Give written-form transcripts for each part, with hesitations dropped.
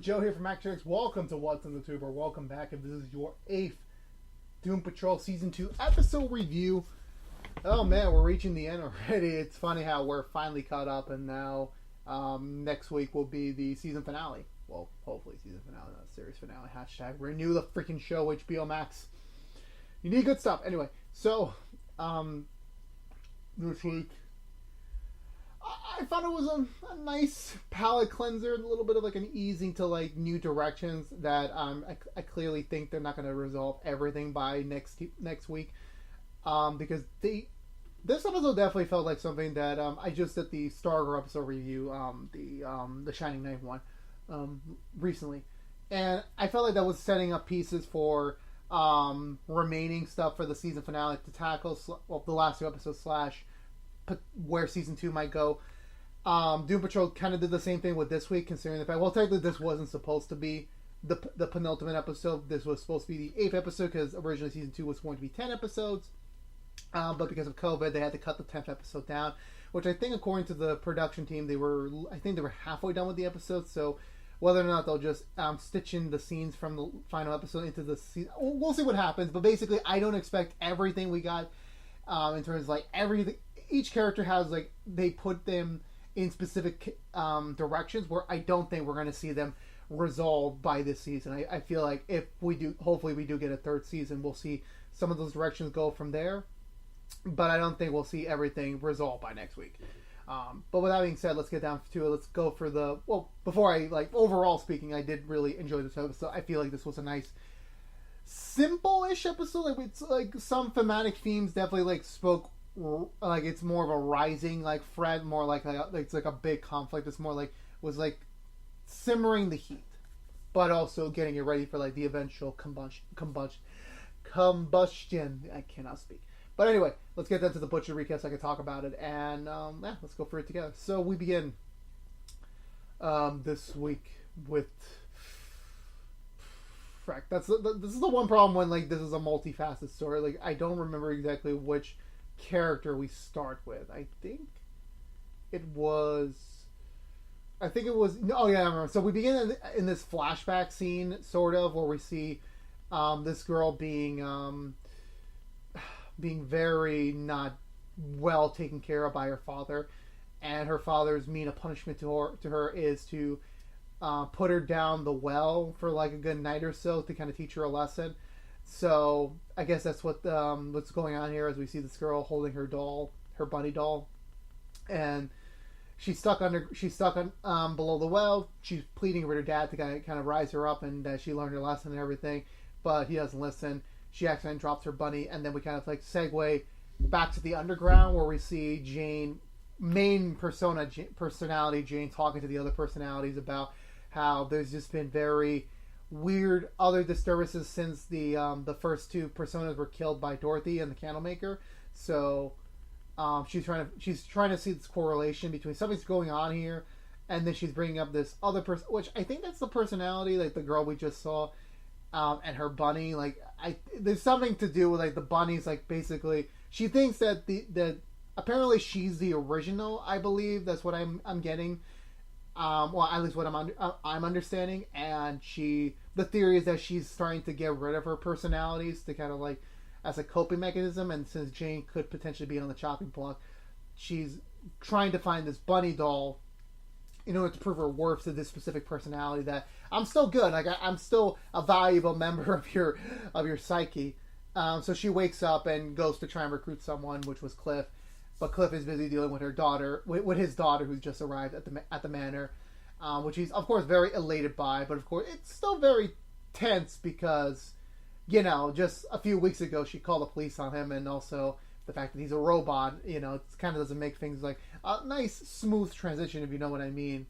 Joe here from ActionX. Welcome to What's in the Tube, or welcome back if this is your 8th Doom Patrol Season 2 episode review. Oh man, we're reaching the end already. It's funny how we're finally caught up, and now next week will be the season finale. Well, hopefully season finale, not series finale. Hashtag renew the freaking show, HBO Max. You need good stuff. Anyway, so this week I thought it was a nice palate cleanser, a little bit of like an easing to like new directions that I clearly think they're not going to resolve everything by next week, because this episode definitely felt like something that I just did the Stargirl episode review, the Shining Knight one, recently, and I felt like that was setting up pieces for remaining stuff for the season finale to tackle, the last two episodes where season 2 might go. Doom Patrol kind of did the same thing with this week, considering the fact, well, technically this wasn't supposed to be the penultimate episode. This was supposed to be the 8th episode, because originally season 2 was going to be 10 episodes. But because of COVID, they had to cut the 10th episode down, which I think, according to the production team, they were halfway done with the episode. So whether or not they'll just stitch in the scenes from the final episode into the season, we'll see what happens. But basically, I don't expect everything we got in terms of like everything. Each character has, like, they put them in specific directions where I don't think we're going to see them resolved by this season. I feel like if we do, hopefully we do get a third season, we'll see some of those directions go from there. But I don't think we'll see everything resolved by next week. But with that being said, let's get down to it. Let's go for the, well, before I, like, overall speaking, I did really enjoy this episode. I feel like this was a nice, simple-ish episode. Like, it's like some thematic themes definitely like spoke. Like, it's more of a rising, like, thread, more like it's like a big conflict. It's more like, was like simmering the heat, but also getting it ready for like the eventual combustion. I cannot speak. But anyway, let's get into the Butcher recap so I can talk about it, and yeah, let's go through it together. So we begin this week with Freck. This is the one problem when, like, this is a multifaceted story. Like, I don't remember exactly which character we start with. I think it was oh yeah, I remember. So we begin in this flashback scene, sort of, where we see this girl being very not well taken care of by her father, and her father's mean a punishment to her is to put her down the well for like a good night or so to kind of teach her a lesson. So I guess that's what's going on here, as we see this girl holding her doll, her bunny doll, and she's stuck on below the well. She's pleading with her dad to kind of rise her up, and that she learned her lesson and everything, but he doesn't listen. She accidentally drops her bunny, and then we kind of like segue back to the underground, where we see Jane, main personality Jane, talking to the other personalities about how there's just been very weird other disturbances since the first two personas were killed by Dorothy and the Candlemaker. So she's trying to see this correlation between something's going on here, and then she's bringing up this other person, which I think that's the personality, like the girl we just saw, and her bunny. Like, there's something to do with like the bunnies. Like, basically she thinks that that apparently she's the original. I believe that's what I'm getting. Well, at least what I'm understanding, and the theory is that she's starting to get rid of her personalities to kind of like as a coping mechanism, and since Jane could potentially be on the chopping block, she's trying to find this bunny doll in order to prove her worth to this specific personality, that I'm still good, like I'm still a valuable member of your psyche. So she wakes up and goes to try and recruit someone, which was Cliff. But Cliff is busy dealing with with his daughter, who's just arrived at the manor, which he's of course very elated by. But of course, it's still very tense because, you know, just a few weeks ago she called the police on him, and also the fact that he's a robot. You know, it kind of doesn't make things like a nice smooth transition, if you know what I mean.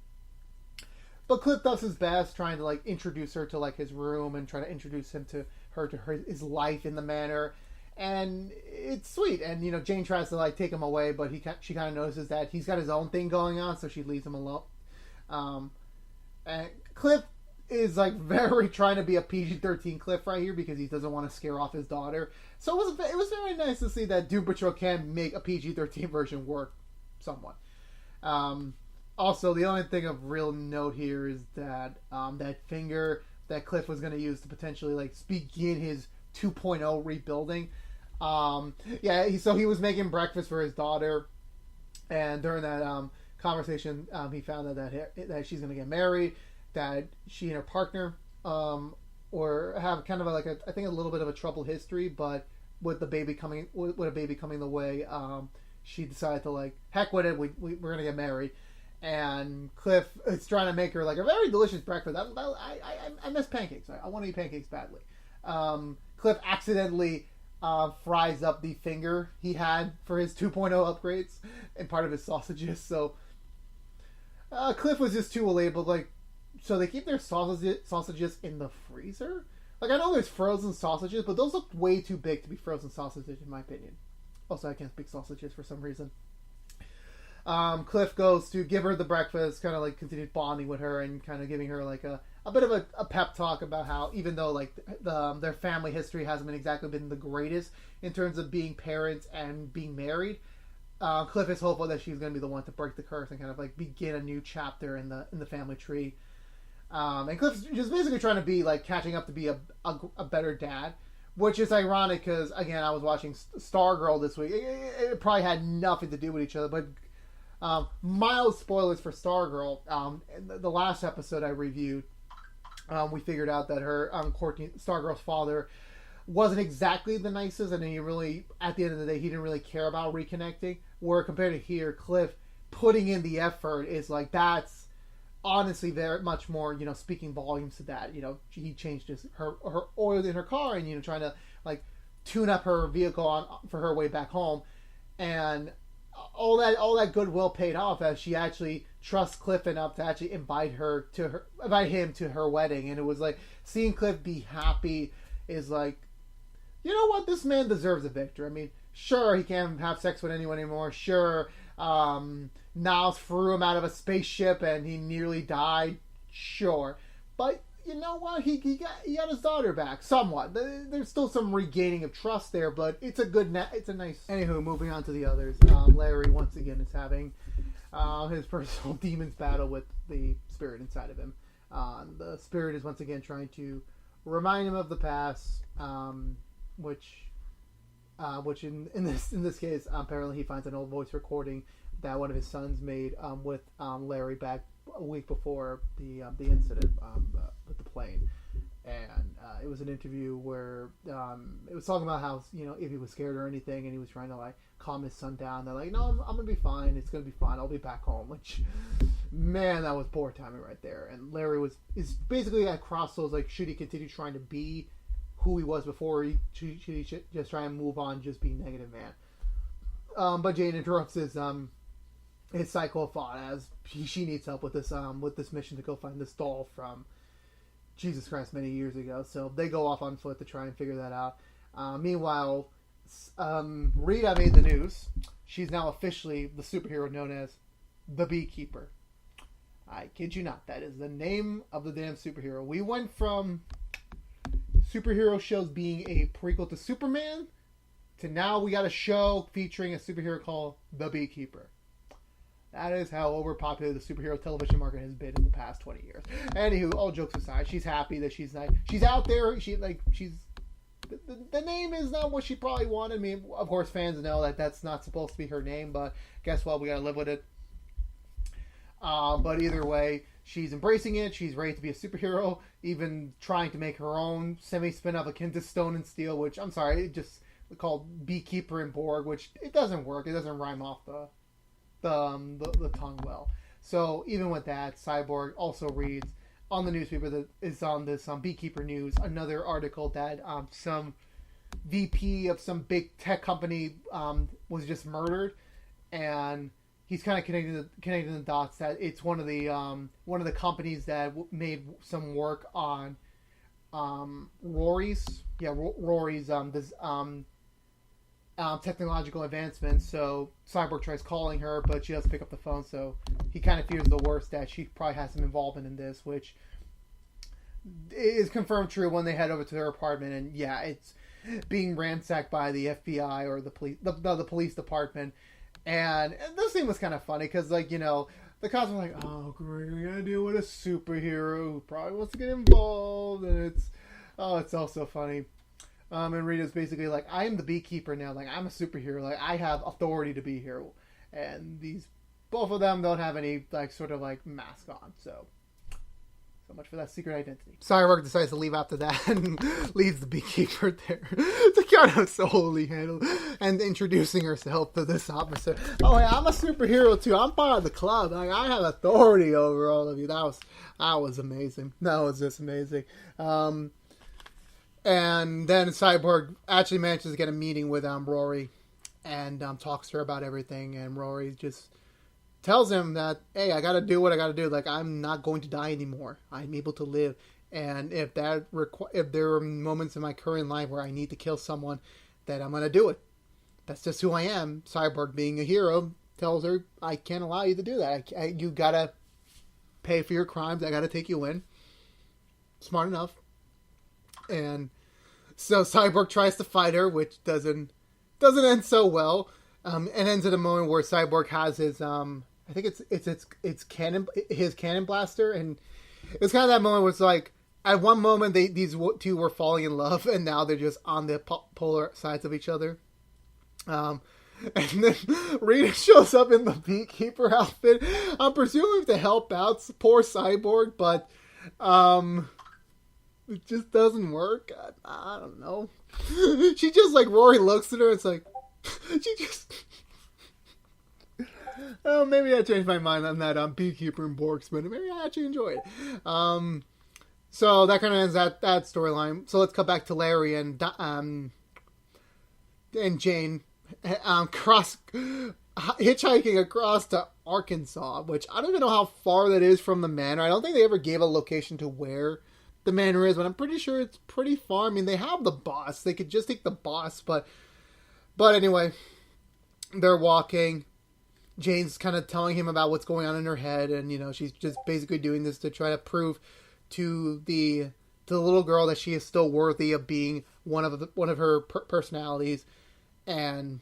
But Cliff does his best, trying to like introduce her to like his room and try to introduce him to his life in the manor. And it's sweet, and you know, Jane tries to like take him away, but she kind of notices that he's got his own thing going on, so she leaves him alone. And Cliff is like very trying to be a PG-13 Cliff right here, because he doesn't want to scare off his daughter. So it was very nice to see that Doom Patrol can make a PG-13 version work somewhat. Also, the only thing of real note here is that that finger that Cliff was going to use to potentially like begin his 2.0 rebuilding. So he was making breakfast for his daughter, and during that conversation, he found out that she's going to get married, that she and her partner or have kind of I think a little bit of a troubled history, but with a baby coming the way, she decided to like heck with it. We're going to get married. And Cliff is trying to make her like a very delicious breakfast. I miss pancakes. I want to eat pancakes badly. Cliff accidentally fries up the finger he had for his 2.0 upgrades and part of his sausages. So Cliff was just too elated. Like, so they keep their sausages in the freezer. Like, I know there's frozen sausages, but those look way too big to be frozen sausages, in my opinion. Also, I can't speak sausages for some reason. Cliff goes to give her the breakfast, kind of like continued bonding with her and kind of giving her like a bit of a pep talk about how even though like their family history hasn't been the greatest in terms of being parents and being married, Cliff is hopeful that she's going to be the one to break the curse and kind of like begin a new chapter in the family tree. And Cliff's just basically trying to be like catching up to be a better dad. Which is ironic because, again, I was watching Stargirl this week. It probably had nothing to do with each other, but mild spoilers for Stargirl. The last episode I reviewed, we figured out that her Stargirl's father wasn't exactly the nicest, and he really, at the end of the day, he didn't really care about reconnecting. Where compared to here, Cliff putting in the effort is like that's honestly very much more, speaking volumes to that. He changed her oil in her car and trying to like tune up her vehicle for her way back home, and all that goodwill paid off as she actually trusts Cliff enough to actually invite him to her wedding. And it was like seeing Cliff be happy is like, you know what, this man deserves a victory. I mean, sure, he can't have sex with anyone anymore. Sure, Niles threw him out of a spaceship and he nearly died. Sure, but you know what? He got his daughter back somewhat. There's still some regaining of trust there, but it's a nice. Anywho, moving on to the others. Larry once again is having his personal demons battle with the spirit inside of him. The spirit is once again trying to remind him of the past, which in this case, apparently he finds an old voice recording that one of his sons made with Larry back a week before the incident with the plane. And it was an interview where it was talking about how, if he was scared or anything, and he was trying to like calm his son down. They're like, no, I'm gonna be fine. It's gonna be fine. I'll be back home. Which, man, that was poor timing right there. And Larry is basically at crossroads. Like, should he continue trying to be who he was before? Should he just try and move on, just be negative man? But Jane interrupts his cycle of thought as she needs help with this mission to go find this doll from Jesus Christ many years ago. So they go off on foot to try and figure that out. Meanwhile, Rita made the news. She's now officially the superhero known as the Beekeeper. I kid you not. That is the name of the damn superhero. We went from superhero shows being a prequel to Superman to now we got a show featuring a superhero called the Beekeeper. That is how overpopulated the superhero television market has been in the past 20 years. Anywho, all jokes aside, she's happy that she's out there. The name is not what she probably wanted. I mean, of course, fans know that that's not supposed to be her name, but guess what? We gotta live with it. But either way, she's embracing it. She's ready to be a superhero, even trying to make her own semi-spin-off akin to Stone and Steel, which, I'm sorry, it just called Beekeeper and Borg, which it doesn't work. It doesn't rhyme off the tongue well. So even with that, Cyborg also reads on the newspaper that is on this Beekeeper News another article that some VP of some big tech company was just murdered, and he's kind of connecting the dots that it's one of the companies that made some work on Rory's technological advancements. So Cyborg tries calling her, but she doesn't pick up the phone, so he kind of fears the worst, that she probably has some involvement in this, which is confirmed true when they head over to their apartment. And yeah, it's being ransacked by the FBI or the police, the police department. And this thing was kind of funny because, like, they're the cops are like, oh, great, we gotta deal with a superhero who probably wants to get involved, and it's all so funny. And Rita's basically like, I am the beekeeper now. Like, I'm a superhero. Like, I have authority to be here. And both of them don't have any, like, sort of, like, mask on. So much for that secret identity. Cyborg decides to leave after that and leaves the beekeeper there to kind of solely handle and introducing herself to this officer. Oh, yeah, I'm a superhero, too. I'm part of the club. Like, I have authority over all of you. That was amazing. That was just amazing. And then Cyborg actually manages to get a meeting with Rory and talks to her about everything. And Rory just tells him that, hey, I got to do what I got to do. Like, I'm not going to die anymore. I'm able to live. And if there are moments in my current life where I need to kill someone, then I'm going to do it. That's just who I am. Cyborg, being a hero, tells her, I can't allow you to do that. You got to pay for your crimes. I got to take you in. Smart enough. And so Cyborg tries to fight her, which doesn't end so well. And ends at a moment where Cyborg has his I think it's cannon blaster, and it's kind of that moment where it's like, at one moment these two were falling in love, and now they're just on the polar sides of each other. And then Rita shows up in the beekeeper outfit. I'm presuming to help out poor Cyborg, but it just doesn't work. I don't know. She just, like, Rory looks at her, it's like, she just... Oh, maybe I changed my mind on that beekeeper and Borks, but maybe I actually enjoy it. So that kind of ends that storyline. So let's cut back to Larry and Jane hitchhiking across to Arkansas, which I don't even know how far that is from the manor. I don't think they ever gave a location to where the manor is, but I'm pretty sure it's pretty far. I mean, they have the bus. They could just take the bus, but anyway, they're walking. Jane's kind of telling him about what's going on in her head, and, you know, she's just basically doing this to try to prove to the little girl that she is still worthy of being one of her personalities, and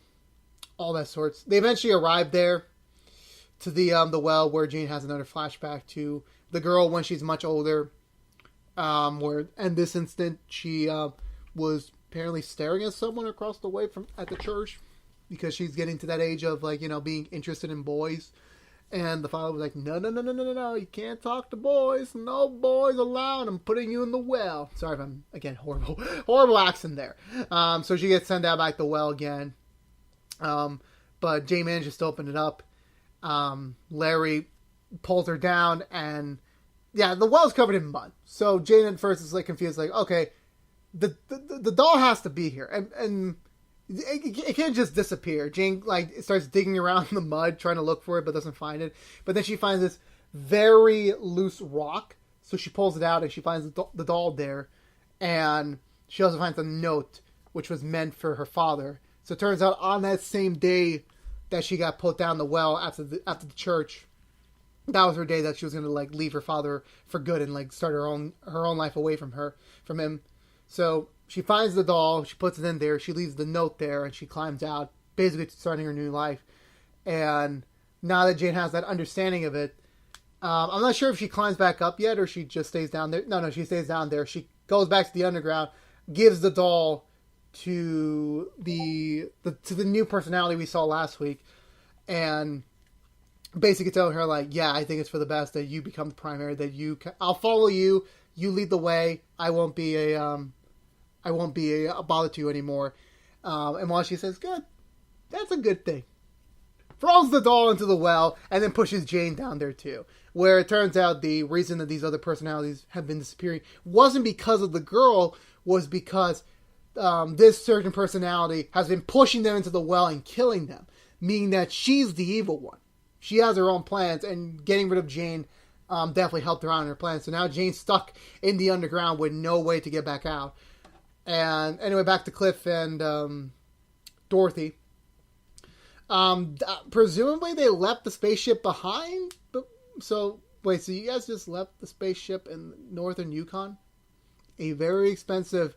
all that sorts. They eventually arrive there to the well, where Jane has another flashback to the girl when she's much older. Where in this instant she was apparently staring at someone across the way at the church, because she's getting to that age of, like, you know, being interested in boys. And the father was like, no, you can't talk to boys. No boys allowed. I'm putting you in the well. Sorry if I'm, again, horrible accent there. So she gets sent out back to the well again. But Jane manages to open it up. Larry pulls her down, and yeah, the well's covered in mud. So Jane at first is, like, confused, like, okay, the doll has to be here, and it can't just disappear. Jane, like, starts digging around in the mud trying to look for it, but doesn't find it. But then she finds this very loose rock, so she pulls it out and she finds the doll there, and she also finds a note which was meant for her father. So it turns out on that same day that she got put down the well after the church, that was her day that she was going to, like, leave her father for good and, like, start her own life away from him. So she finds the doll, she puts it in there, she leaves the note there, and she climbs out, basically starting her new life. And now that Jane has that understanding of it, I'm not sure if she climbs back up yet or she just stays down there. No, she stays down there. She goes back to the underground, gives the doll to the new personality we saw last week, and basically telling her, like, yeah, I think it's for the best that you become the primary, that I'll follow you, you lead the way, I won't be a bother to you anymore. And while she says, good, that's a good thing, throws the doll into the well, and then pushes Jane down there too. Where it turns out the reason that these other personalities have been disappearing wasn't because of the girl, was because this certain personality has been pushing them into the well and killing them, meaning that she's the evil one. She has her own plans, and getting rid of Jane definitely helped her out in her plans. So now Jane's stuck in the underground with no way to get back out. And anyway, back to Cliff and Dorothy. Presumably they left the spaceship behind. So you guys just left the spaceship in northern Yukon? A very expensive,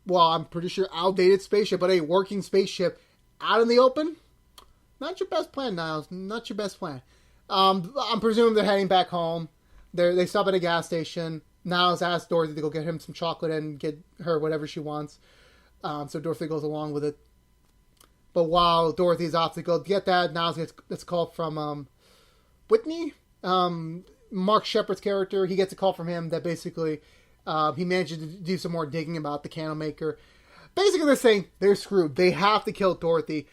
well, I'm pretty sure outdated spaceship, but a working spaceship out in the open? Not your best plan, Niles. Not your best plan. I'm presuming they're heading back home. They stop at a gas station. Niles asks Dorothy to go get him some chocolate and get her whatever she wants. So Dorothy goes along with it. But while Dorothy's off to go get that, Niles gets a call from Whitney. Mark Sheppard's character, he gets a call from him that basically he manages to do some more digging about the candle maker. Basically, they're saying they're screwed. They have to kill Dorothy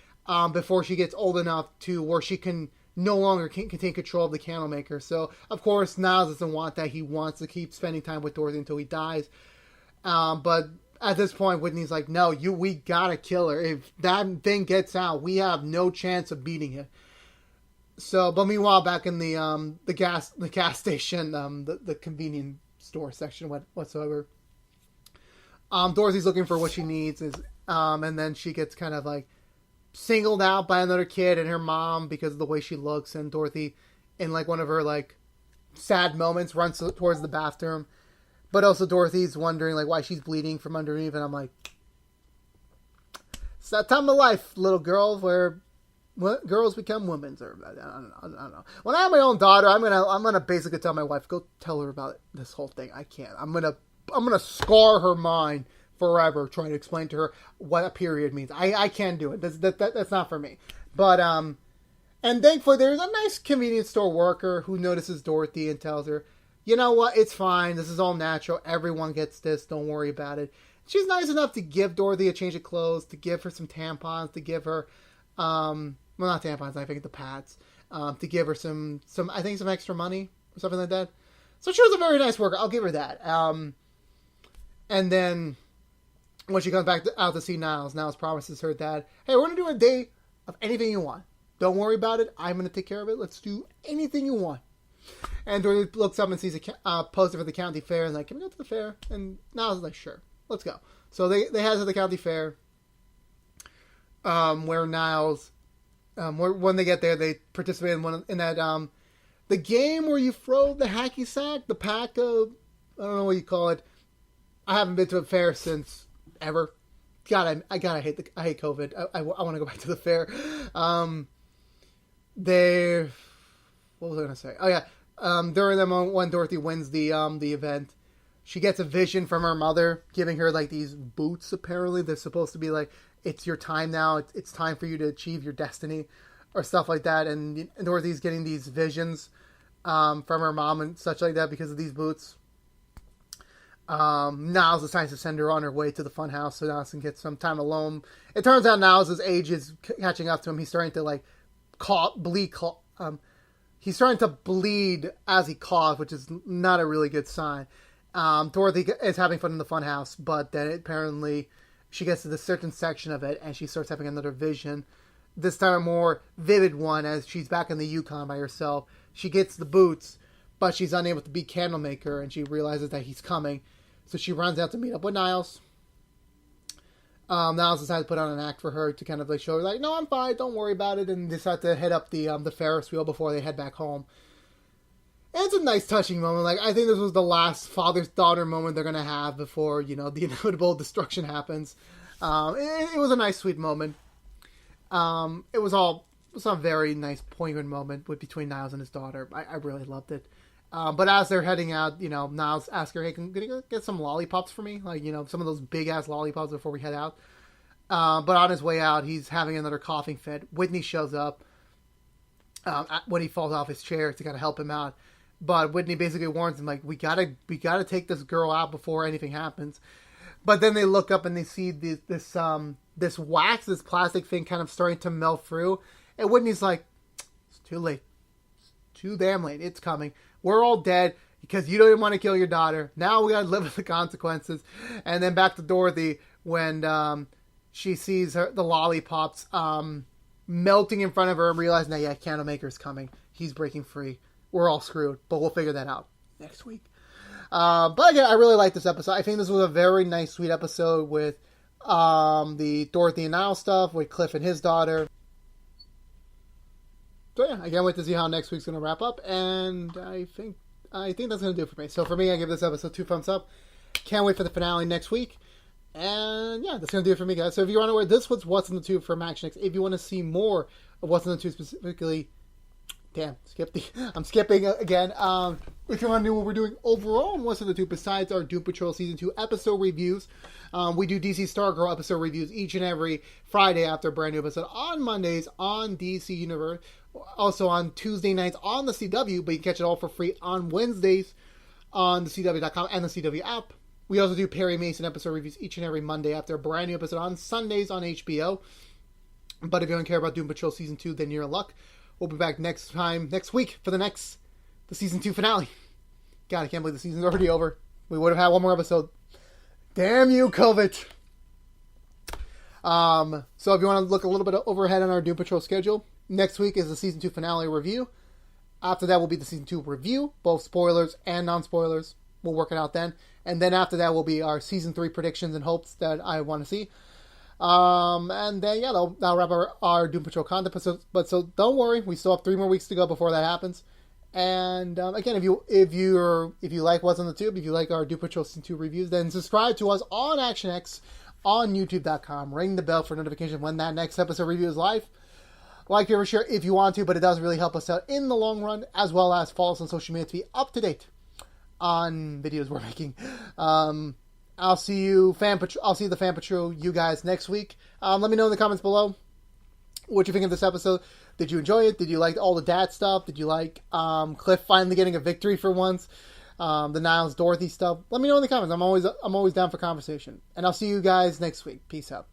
before she gets old enough to where she can no longer can take control of the candle maker. So, of course, Niles doesn't want that. He wants to keep spending time with Dorothy until he dies. But at this point, Whitney's like, no, we gotta kill her. If that thing gets out, we have no chance of beating it. So, but meanwhile, back in the gas station, the convenience store section whatsoever, Dorothy's looking for what she needs, and then she gets kind of like singled out by another kid and her mom because of the way she looks, and Dorothy, in like one of her like sad moments, runs towards the bathroom, but also Dorothy's wondering like why she's bleeding from underneath, and I'm like, it's that time of life, little girl, where girls become women, or I don't know. When I have my own daughter, I'm gonna basically tell my wife, go tell her about this whole thing. I can't. I'm gonna scar her mind forever trying to explain to her what a period means. I can't do it. That's not for me. But and thankfully there's a nice convenience store worker who notices Dorothy and tells her, you know what, it's fine. This is all natural. Everyone gets this. Don't worry about it. She's nice enough to give Dorothy a change of clothes, to give her some tampons, to give her well, not tampons, I think the pads, to give her some extra money or something like that. So she was a very nice worker. I'll give her that. And then when she comes back out to see Niles promises her that, hey, we're going to do a day of anything you want. Don't worry about it. I'm going to take care of it. Let's do anything you want. And Dorothy looks up and sees a poster for the county fair and like, can we go to the fair? And Niles is like, sure, let's go. So they head to the county fair, where Niles, when they get there, they participate in that the game where you throw the hacky sack, the pack of, I don't know what you call it. I haven't been to a fair since ever. God, I hate COVID. I want to go back to the fair. What was I going to say? Oh yeah. During the moment when Dorothy wins the event, she gets a vision from her mother giving her like these boots. Apparently, they're supposed to be like, it's your time now. It's time for you to achieve your destiny, or stuff like that. And Dorothy's getting these visions from her mom and such like that because of these boots. Niles decides to send her on her way to the fun house so Niles can get some time alone. It turns out Niles' age is catching up to him. He's starting to like bleed. He's starting to bleed as he coughs, which is not a really good sign. Dorothy is having fun in the fun house, but then apparently she gets to the certain section of it and she starts having another vision. This time a more vivid one as she's back in the Yukon by herself. She gets the boots, but she's unable to beat Candlemaker, and she realizes that he's coming. So she runs out to meet up with Niles. Niles decides to put on an act for her to kind of like show her like, no, I'm fine, don't worry about it, and decide to head up the Ferris wheel before they head back home. And it's a nice touching moment. Like, I think this was the last father-daughter moment they're gonna have before, the inevitable destruction happens. It was a nice, sweet moment. It was a very nice, poignant moment between Niles and his daughter. I really loved it. But as they're heading out, Niles asks her, hey, can you get some lollipops for me? Like, some of those big-ass lollipops before we head out. But on his way out, he's having another coughing fit. Whitney shows up when he falls off his chair to kind of help him out. But Whitney basically warns him, like, we gotta take this girl out before anything happens. But then they look up and they see this wax, this plastic thing kind of starting to melt through. And Whitney's like, it's too late. It's too damn late. It's coming. We're all dead because you don't even want to kill your daughter. Now we gotta live with the consequences. And then back to Dorothy when she sees the lollipops melting in front of her and realizing that, yeah, Candlemaker's coming. He's breaking free. We're all screwed, but we'll figure that out next week. But again, I really like this episode. I think this was a very nice, sweet episode with the Dorothy and Niles stuff, with Cliff and his daughter. So yeah, I can't wait to see how next week's going to wrap up, and I think that's going to do it for me. So for me, I give this episode 2 thumbs up. Can't wait for the finale next week. And yeah, that's going to do it for me, guys. So if you're unaware, this was What's in the Tube from ActionX. If you want to see more of What's in the Tube specifically, Damn, I'm skipping again. If you want to know what we're doing overall on What's in the Tube besides our Doom Patrol Season 2 episode reviews, we do DC Stargirl episode reviews each and every Friday after a brand new episode, on Mondays on DC Universe, also on Tuesday nights on the CW, but you can catch it all for free on Wednesdays on the CW.com and the CW app. We also do Perry Mason episode reviews each and every Monday after a brand new episode on Sundays on HBO. But if you don't care about Doom Patrol Season 2, then you're in luck. We'll be back next week for the Season 2 finale. God, I can't believe the season's already over. We would have had one more episode. Damn you, COVID. So if you want to look a little bit overhead on our Doom Patrol schedule, next week is the Season 2 finale review. After that will be the Season 2 review, both spoilers and non-spoilers. We'll work it out then. And then after that will be our Season 3 predictions and hopes that I want to see. And then, yeah, that'll wrap our Doom Patrol content. So don't worry, we still have 3 more weeks to go before that happens. And again, if you like What's on the Tube, if you like our Doom Patrol Season 2 reviews, then subscribe to us on ActionX on YouTube.com. Ring the bell for notification when that next episode review is live. Like, favorite, share if you want to, but it does really help us out in the long run, as well as follow us on social media to be up to date on videos we're making. I'll see you, I'll see the Fan Patrol, you guys, next week. Let me know in the comments below what you think of this episode. Did you enjoy it? Did you like all the dad stuff? Did you like Cliff finally getting a victory for once? The Niles Dorothy stuff? Let me know in the comments. I'm always down for conversation. And I'll see you guys next week. Peace out.